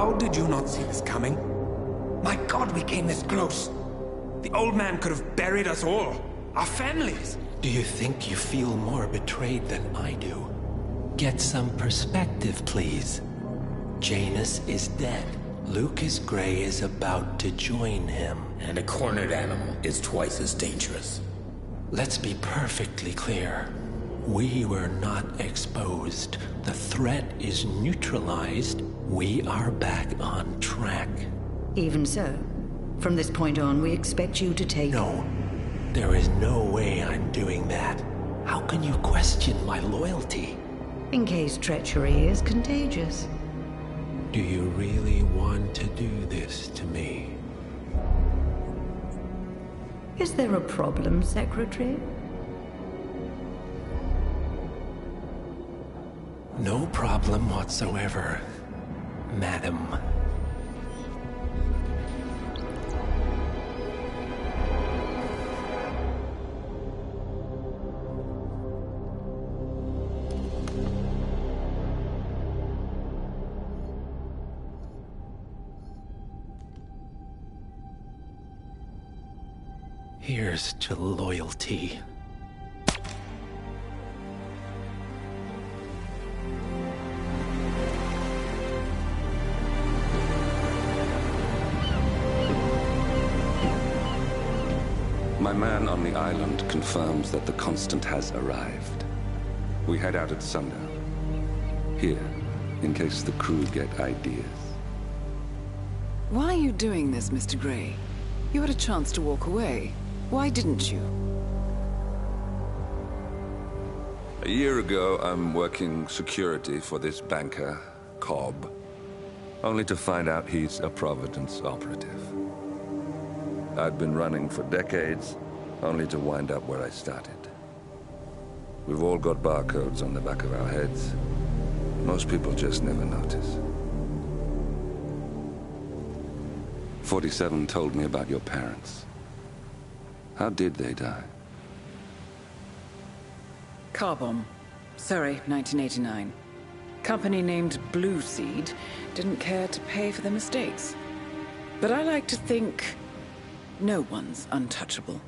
How did you not see this coming? My God, we came this close. The old man could have buried us all. Our families. Do you think you feel more betrayed than I do? Get some perspective, please. Janus is dead. Lucas Gray is about to join him. And a cornered animal is twice as dangerous. Let's be perfectly clear. We were not exposed. The threat is neutralized. We are back on track. Even so, from this point on, we expect you to take... No. There is no way I'm doing that. How can you question my loyalty? In case treachery is contagious. Do you really want to do this to me? Is there a problem, Secretary? No problem whatsoever, Madam. Here's to loyalty. My man on the island confirms that the Constant has arrived. We head out at sundown. Here, in case the crew get ideas. Why are you doing this, Mr. Gray? You had a chance to walk away. Why didn't you? A year ago, I'm working security for this banker, Cobb, only to find out he's a Providence operative. I'd been running for decades, only to wind up where I started. We've all got barcodes on the back of our heads. Most people just never notice. 47 told me about your parents. How did they die? Car bomb. Surrey, 1989. Company named Blue Seed didn't care to pay for their mistakes. But I like to think no one's untouchable.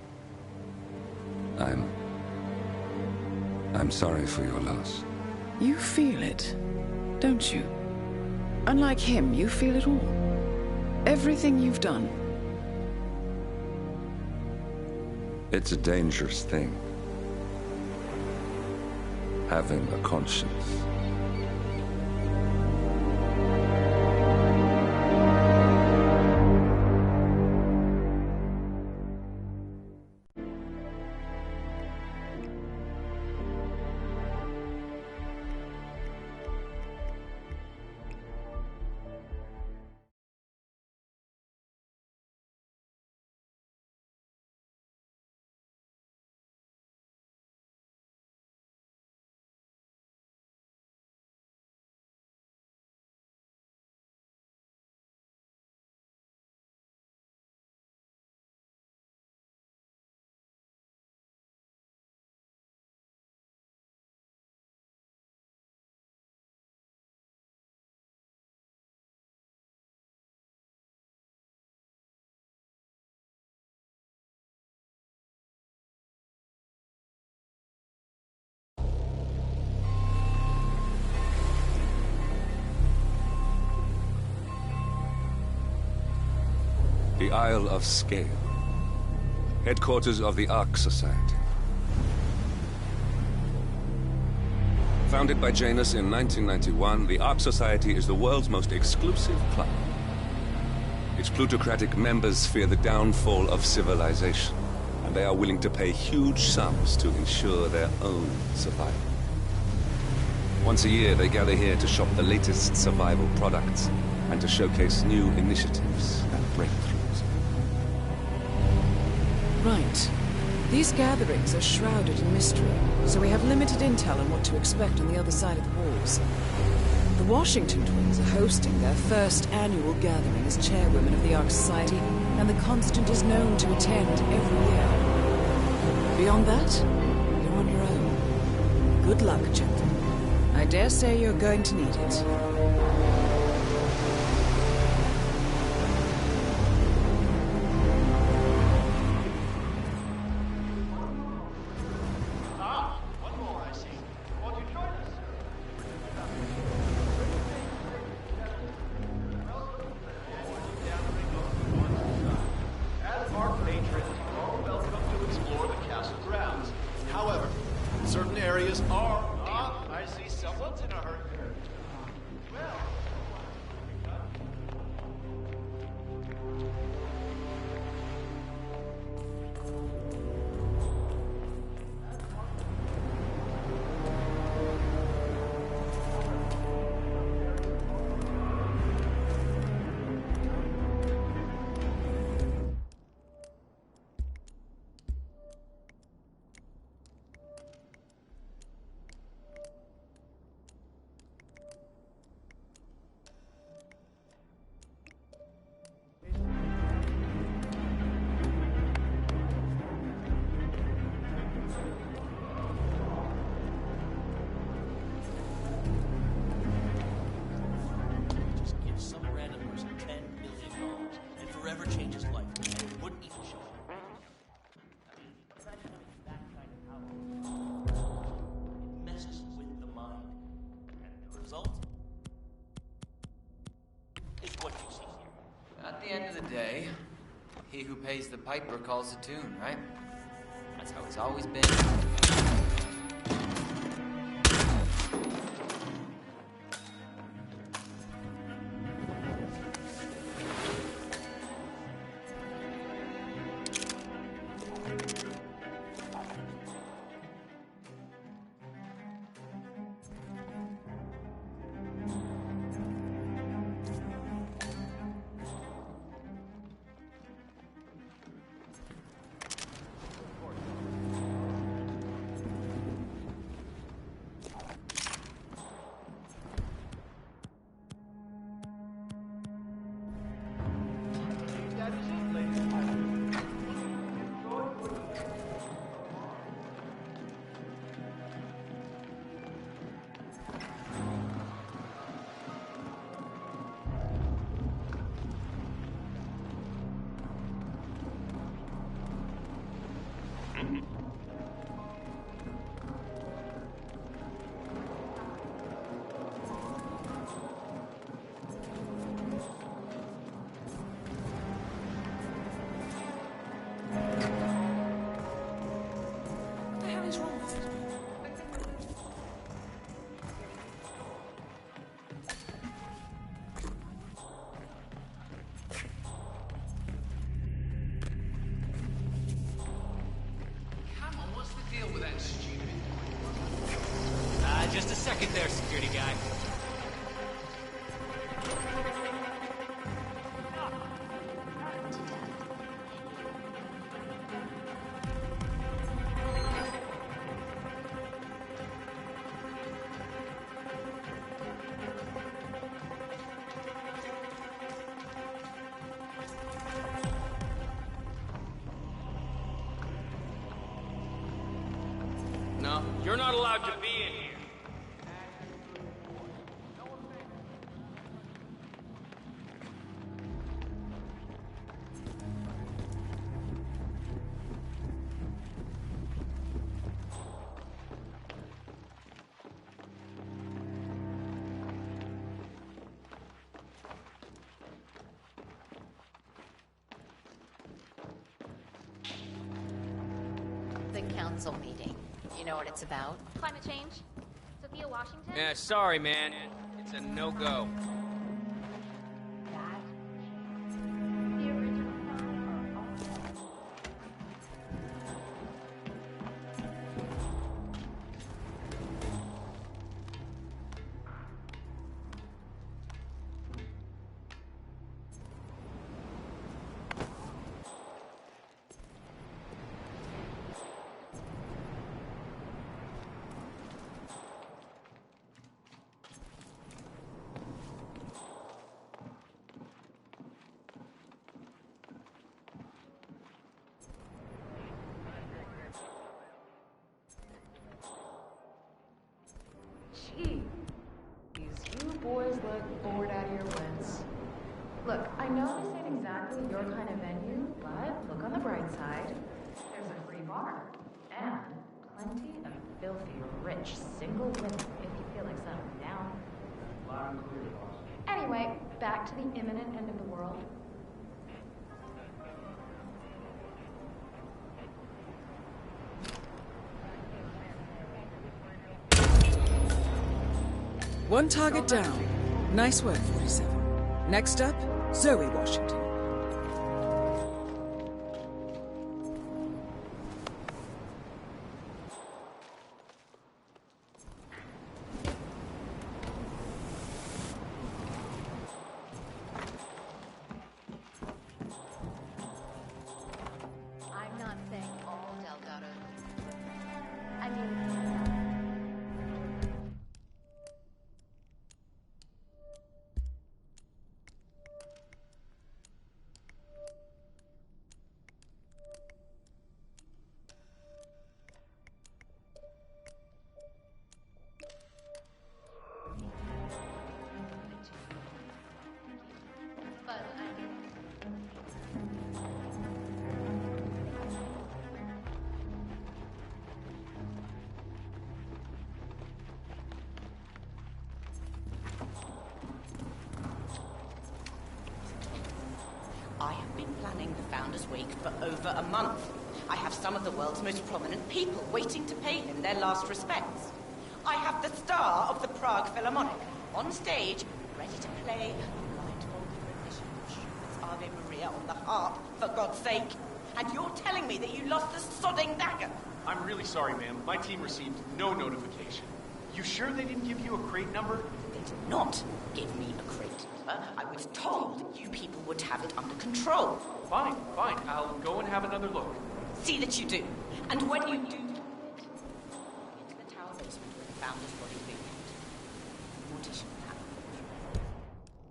I'm sorry for your loss. You feel it, don't you? Unlike him, you feel it all. Everything you've done. It's a dangerous thing. Having a conscience. The Isle of Scale, headquarters of the Ark Society. Founded by Janus in 1991, the Ark Society is the world's most exclusive club. Its plutocratic members fear the downfall of civilization, and they are willing to pay huge sums to ensure their own survival. Once a year, they gather here to shop the latest survival products and to showcase new initiatives and breakthroughs. Right. These gatherings are shrouded in mystery, so we have limited intel on what to expect on the other side of the walls. The Washington twins are hosting their first annual gathering as chairwomen of the Ark Society, and the Constant is known to attend every year. Beyond that, you're on your own. Good luck, gentlemen. I dare say you're going to need it. mysterious arm. Ah, I see someone's in a hurry. Well, At the end of the day, he who pays the piper calls the tune, right? That's how it's always been. Just a second there, security guy. No, you're not allowed to be in here. The council meeting. You know what it's about? Climate change. Sophia Washington? Yeah, sorry, man. It's a no-go. That? The original song or Jeez, you boys look bored out of your wits. Look, I know this ain't exactly your kind of venue, but look on the bright side. There's a free bar. And plenty of filthy, rich, single women if you feel like settling down. Loud and clear, boss. Anyway, back to the imminent end of the world. One target down. Nice work, 47. Next up, Zoe Washington. I'm not saying all Delgado. I mean, but I mean. I have been planning the Founders Week for over a month. I have some of the world's most prominent people waiting to pay him their last respects. I have the star of the Prague Philharmonic on stage, ready to play a blindfolded rendition of Schubert's Ave Maria on the harp, for God's sake. And you're telling me that you lost the sodding dagger? I'm really sorry, ma'am. My team received no notification. You sure they didn't give you a crate number? They did not give me a crate number. I was told you people would have it under control. Fine. I'll go and have another look. See that you do. And when you do, into the tower basement where the Founder's body will be kept. Mortician plan.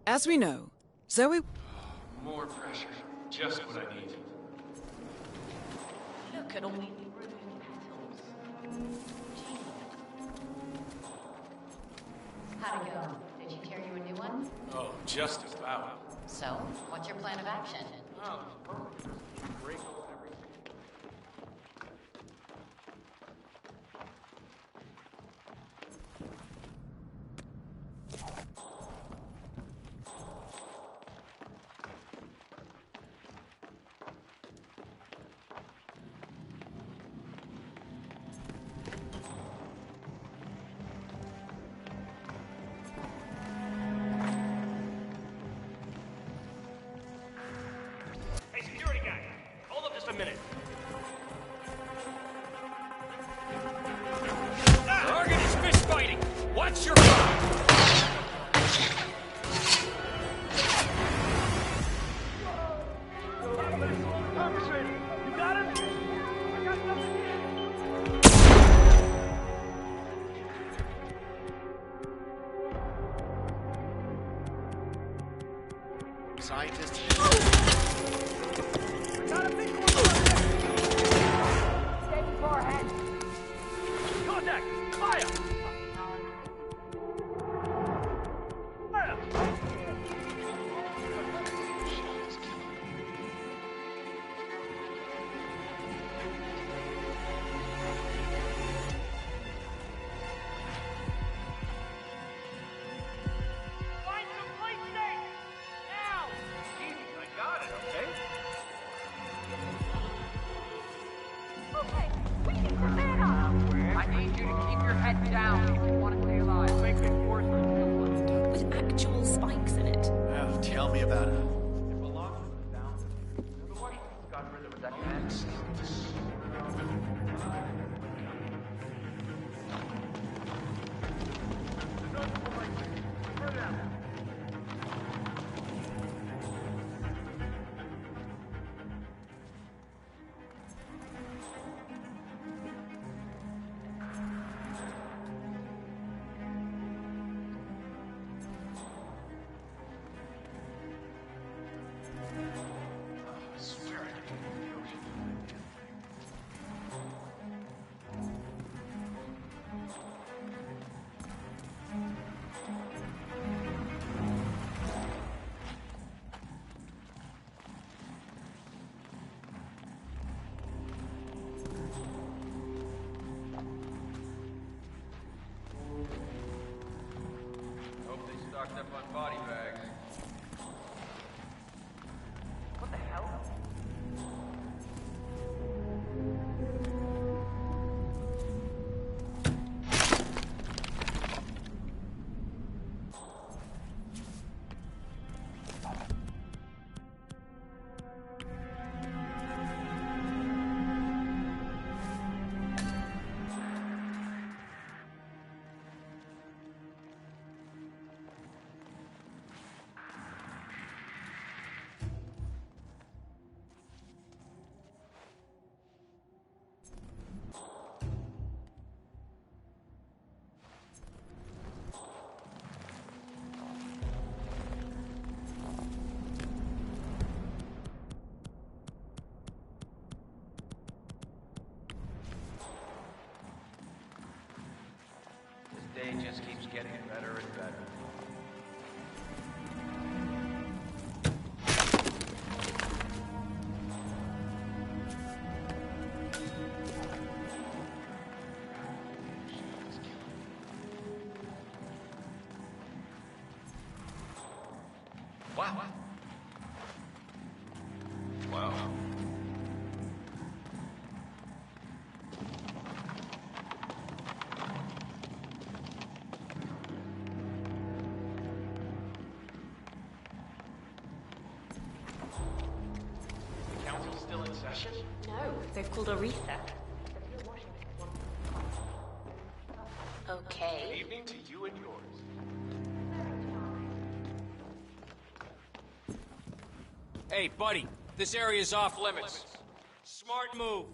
As we know, Zoe... More pressure. Just what I need. Look at all these brilliant petals. How'd it go? Did she tear you a new one? Oh, just about. So, what's your plan of action? Oh, great. Hey, security guy! Hold up just a minute. Target is fist fighting! Watch your fire! You got him? I got nothing here. Scientist. Got a big one. Stay far ahead. Contact! Fire! Fire! Find some place safe! Now! Easy, I got it, okay? Okay, we can get that up. I need you to keep your head down if you want to stay alive. Make it worth it. With actual spikes in it. Oh, tell me about it. If a lot was down, the Washingtons got rid of that man. Hope they stocked up on body bags. What the hell? day just keeps getting better and better. Wow. Wow. Council's still in session? No, they've called a reset. Okay. Good evening to you and yours. Hey, buddy, this area's off limits. Smart move.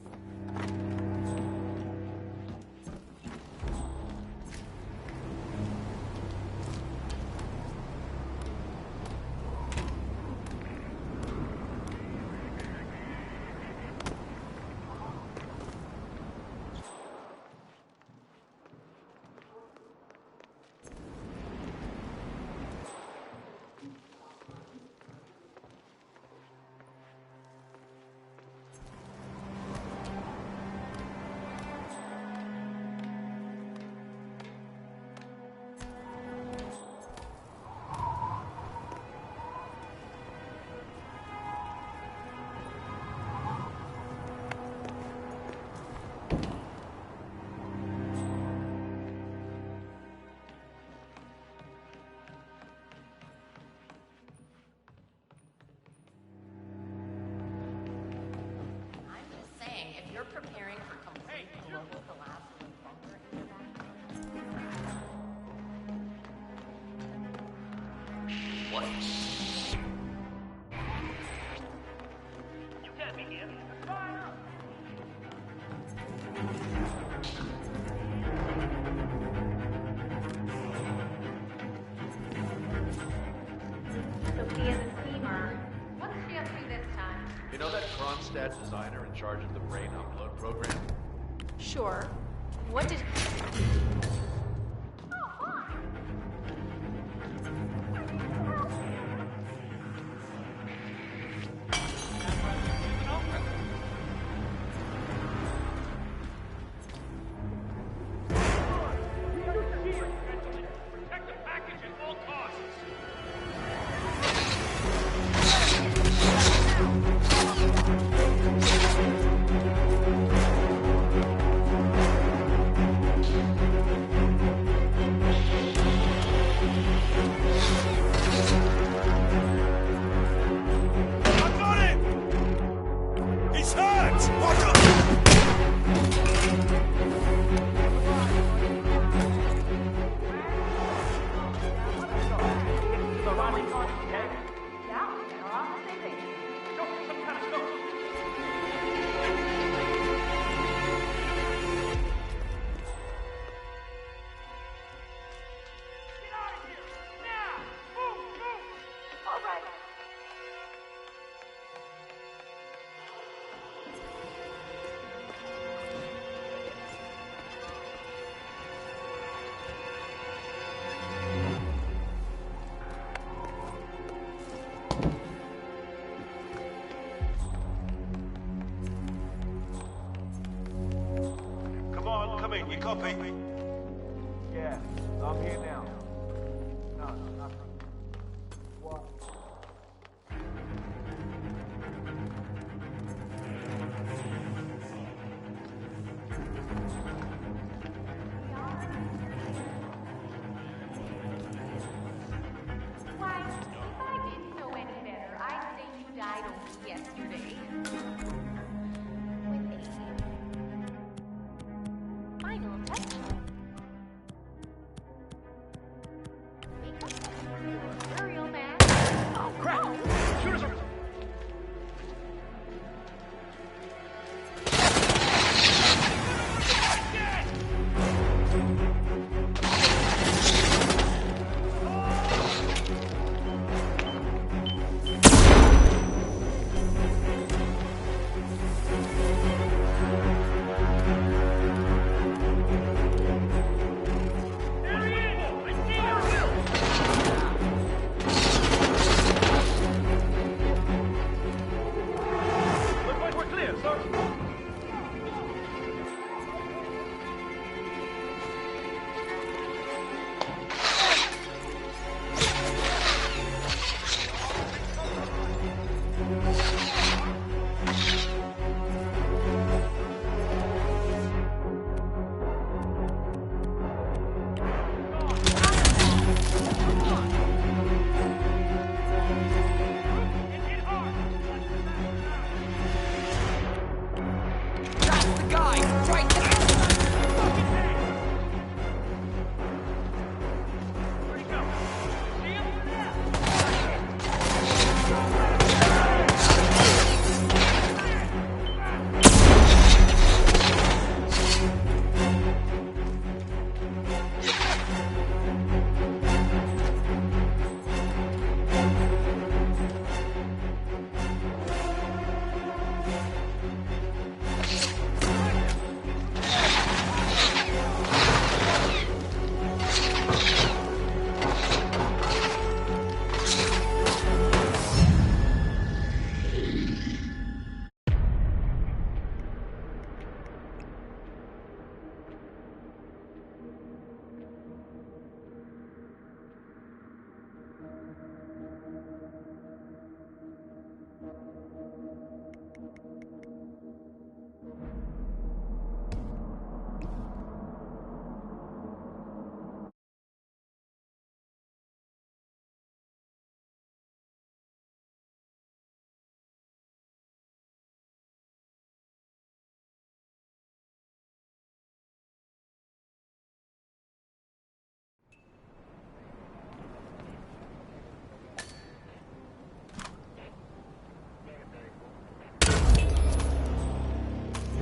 If you're preparing for complete global collapse with a bunker in your back. What? You can't be here. Fire! Sophia the Steamer. What's she up to this time? You know that Kronstadt designer in charge of the brain upload program? Sure. What did... Protect the package at all costs. I've got him! He's hurt! Watch out! The Riley Connie, okay? Yeah, we're on the same page. Go, some kind of go. Get out of here! Now! Move! Move! All right. Come on, come in, you copy? Yeah, I'm here now. No, nothing. What? Why, if I didn't know any better, I'd say you died only yesterday. With a final touch. Makeup. You're a real man. Oh, crap! Shooters are...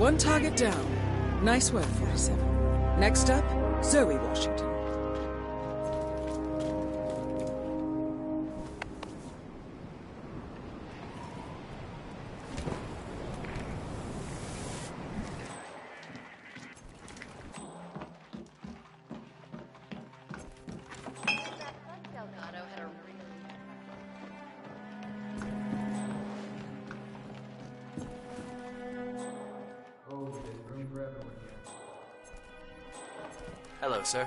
One target down. Nice work, 47. Next up, Zoe Washington. Hello, sir.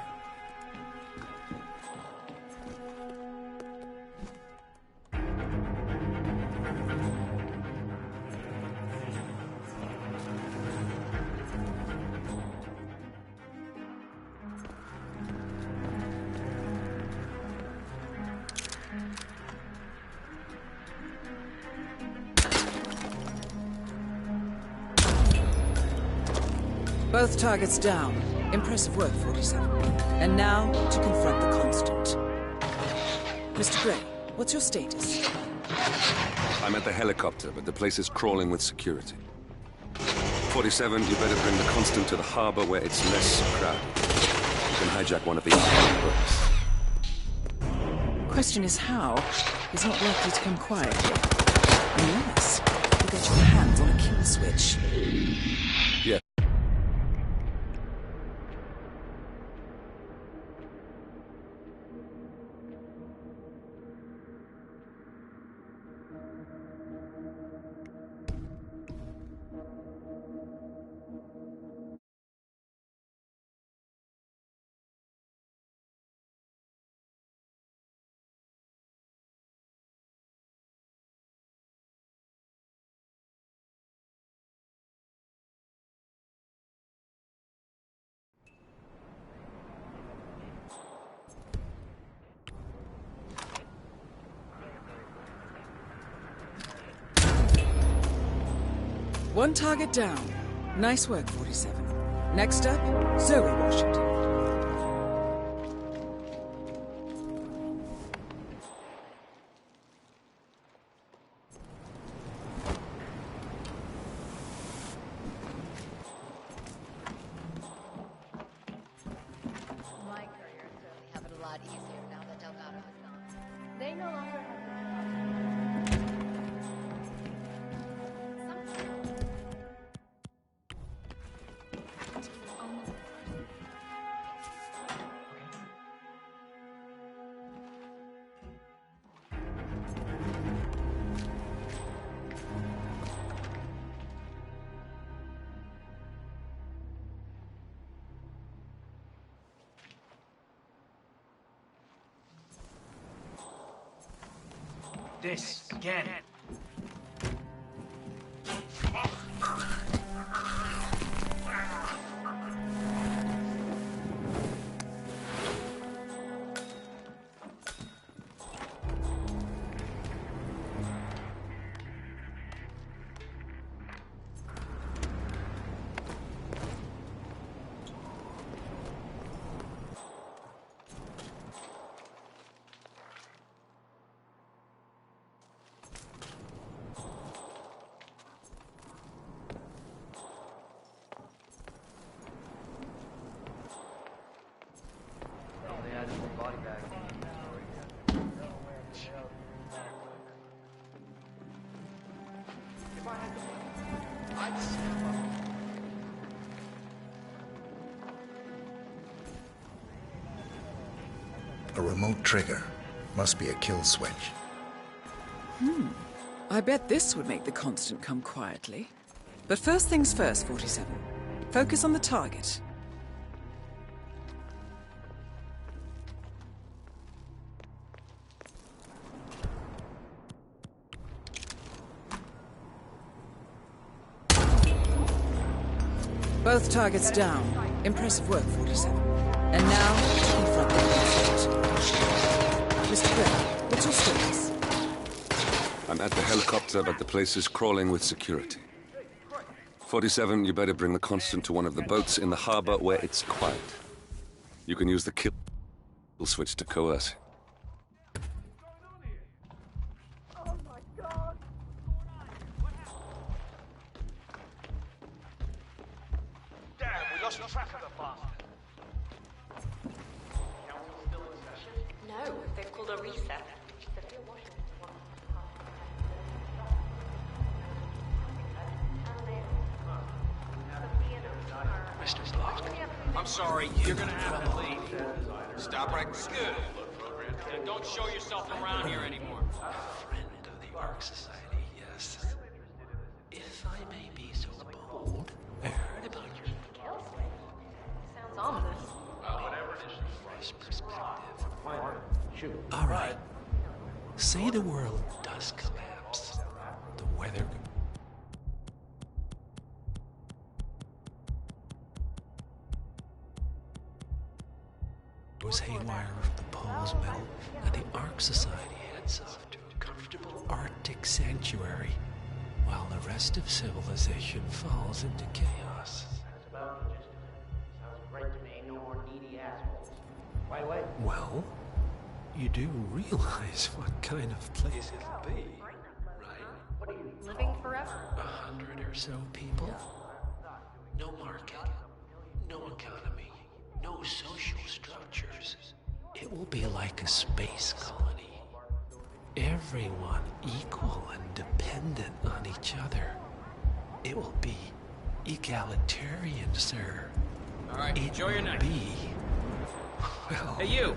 Both targets down. Impressive work, 47. And now, to confront the Constant. Mr. Gray, what's your status? I'm at the helicopter, but the place is crawling with security. 47, you better bring the Constant to the harbor where it's less crowded. You can hijack one of the boats. Question is how? He's not likely to come quietly. Unless you get your hands on a kill switch. Yeah. One target down. Nice work, 47. Next up, Zoe Washington. My career is certainly having a lot easier now that Delgado is gone. They no longer have the This again. A remote trigger. Must be a kill switch. I bet this would make the Constant come quietly. But first things first, 47. Focus on the target. Both targets down. Impressive work, 47. And now, to confront the Constant. Mr. Gray, what's your status? I'm at the helicopter, but the place is crawling with security. 47, you better bring the Constant to one of the boats in the harbor where it's quiet. You can use the kill switch to coerce him. lost track of the bastard. Council still in session? No, they've called a recess. Mr. Block. I'm sorry, you're gonna have to leave. Stop right good. And don't show yourself around here anymore. A friend of the Ark Society, yes. If I may be so bold, I heard about your Sounds ominous. fresh perspective. All right. Say the world does collapse. The weather goes haywire if the poles melt, and the Ark Society heads off to a comfortable Arctic sanctuary, while the rest of civilization falls into chaos. Sounds great to me. No more needy assholes. Right away. Well, you do realize what kind of place it'll be, right? Living forever. 100 or so people. No market, no economy, no social structures. It will be like a space colony. Everyone equal and dependent on each other. It will be egalitarian, sir. All right, enjoy your night. Be, well, Hey, you!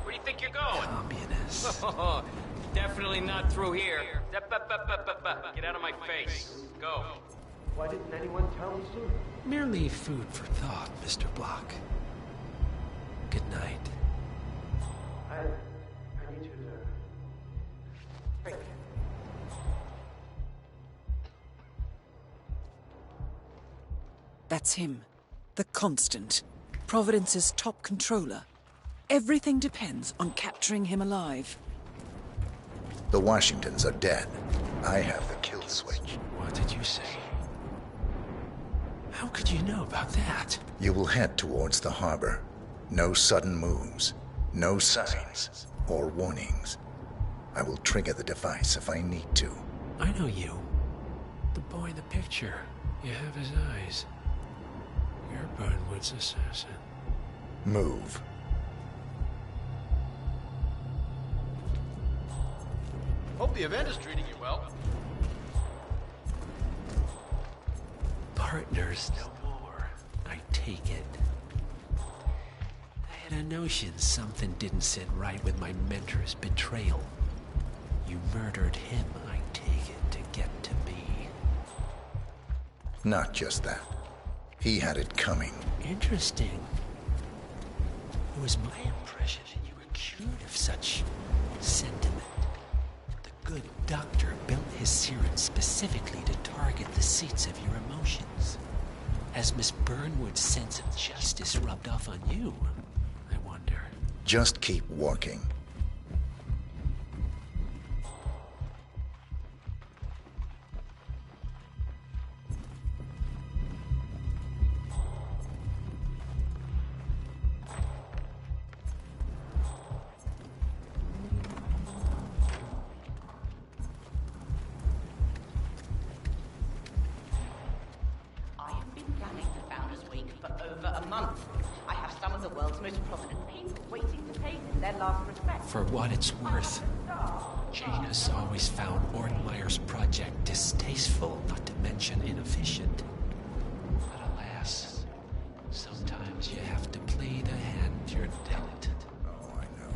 Where do you think you're going? communist. Definitely not through here. Get out of my face. Go. Why didn't anyone tell me sooner? Merely food for thought, Mr. Block. Good night. I need you to... That's him. The Constant. Providence's top controller. Everything depends on capturing him alive. The Washingtons are dead. I have the kill switch. What did you say? How could you know about that? You will head towards the harbor. No sudden moves. No signs or warnings. I will trigger the device if I need to. I know you. The boy in the picture. You have his eyes. You're Burnwood's assassin. Move. Hope the event is treating you well. Partners no more. I take it. I had a notion something didn't sit right with my mentor's betrayal. You murdered him, I take it, to get to me. Not just that. He had it coming. Interesting. It was my impression that you were cured of such sentiment. The good doctor built his serum specifically to target the seats of your emotions. Has Miss Burnwood's sense of justice rubbed off on you? I wonder. Just keep walking. I have been planning the Founders Week for over a month. I have some of the world's most prominent people waiting to pay them their last respects. For what it's worth, Janus always found Ortmeyer's project distasteful, not to mention inefficient. But alas, sometimes you have to play the hand you're dealt. Oh, I know.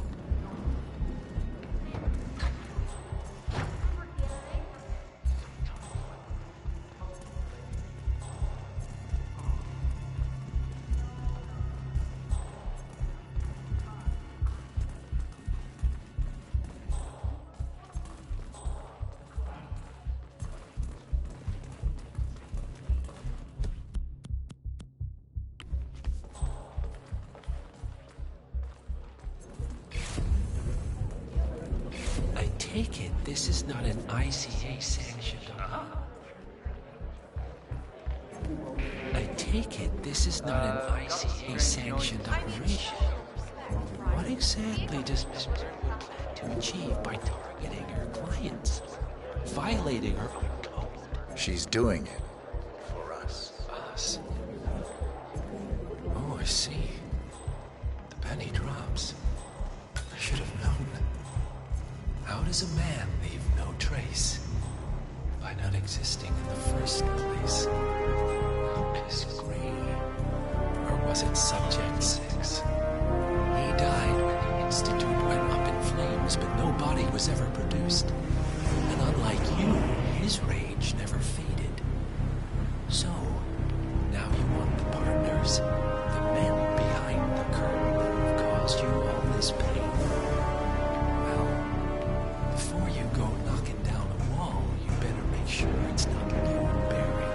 I take it this is not an ICA sanctioned. I take it this is not an ICA sanctioned operation. What exactly does Miss Burnwood plan to achieve by targeting her clients? Violating her own code? She's doing it. For us. Us. I see. The penny drops. I should have known. How does a man leave no trace? By not existing in the first place. Lucas Gray. Or was it Subject 6? He died when the Institute went up in flames, but no body was ever produced. And unlike you, his rage never faded. So, now you want the partners, the men behind the curtain who've caused you all this pain. Well, before you go knocking down a wall, you better make sure it's not you, Barry.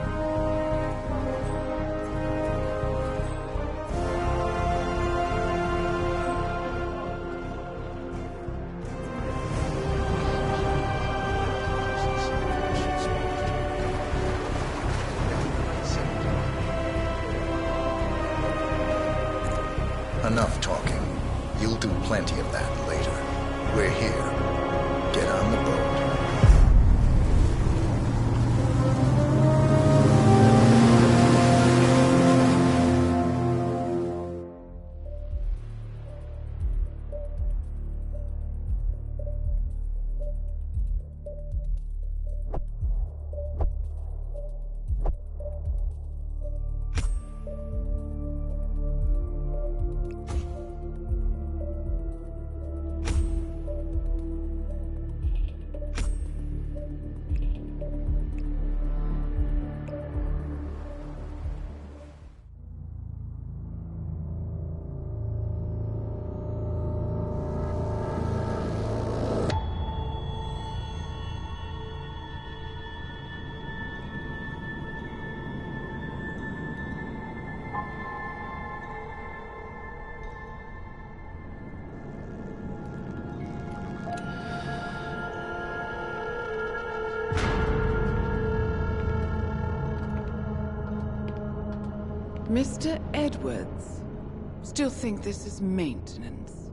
Enough talking. You'll do plenty of that later. We're here. Get on the boat. Mr. Edwards, still think this is maintenance?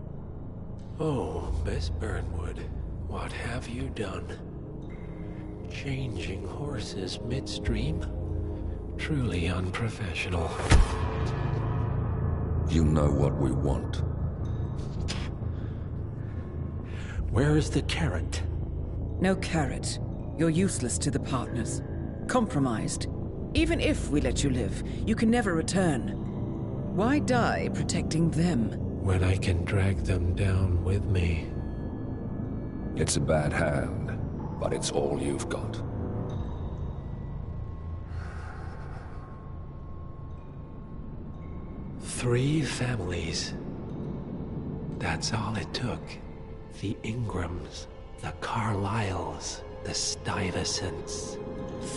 Oh, Miss Burnwood, what have you done? Changing horses midstream? Truly unprofessional. You know what we want. Where is the carrot? No carrot. You're useless to the partners. Compromised. Even if we let you live, you can never return. Why die protecting them? When I can drag them down with me. It's a bad hand, but it's all you've got. Three families. That's all it took. The Ingrams, the Carlyles, the Stuyvesants.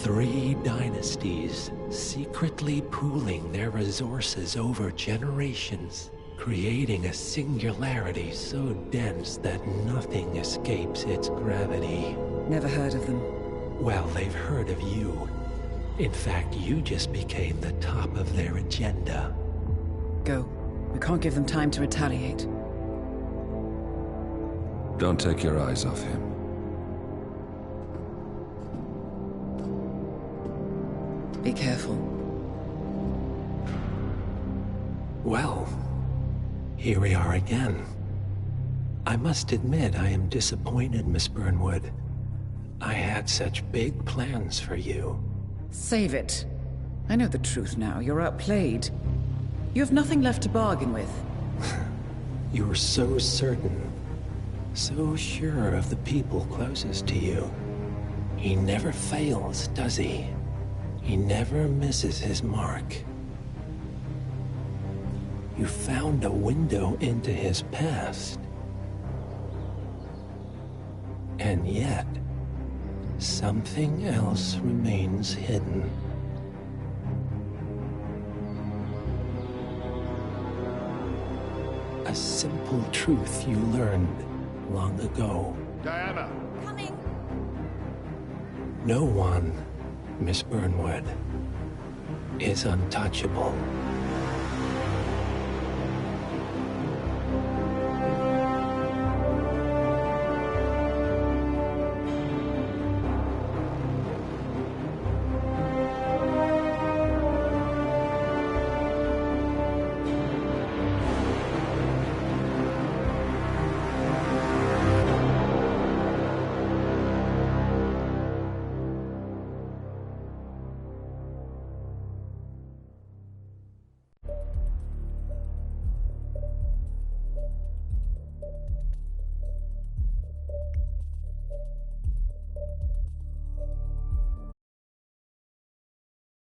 3 dynasties, secretly pooling their resources over generations, creating a singularity so dense that nothing escapes its gravity. Never heard of them. Well, they've heard of you. In fact, you just became the top of their agenda. Go. We can't give them time to retaliate. Don't take your eyes off him. Be careful. Well, here we are again. I must admit I am disappointed, Miss Burnwood. I had such big plans for you. Save it. I know the truth now. You're outplayed. You have nothing left to bargain with. You were so certain. So sure of the people closest to you. He never fails, does he? He never misses his mark. You found a window into his past. And yet, something else remains hidden. A simple truth you learned long ago. Diana! Coming! No one, Miss Burnwood, is untouchable.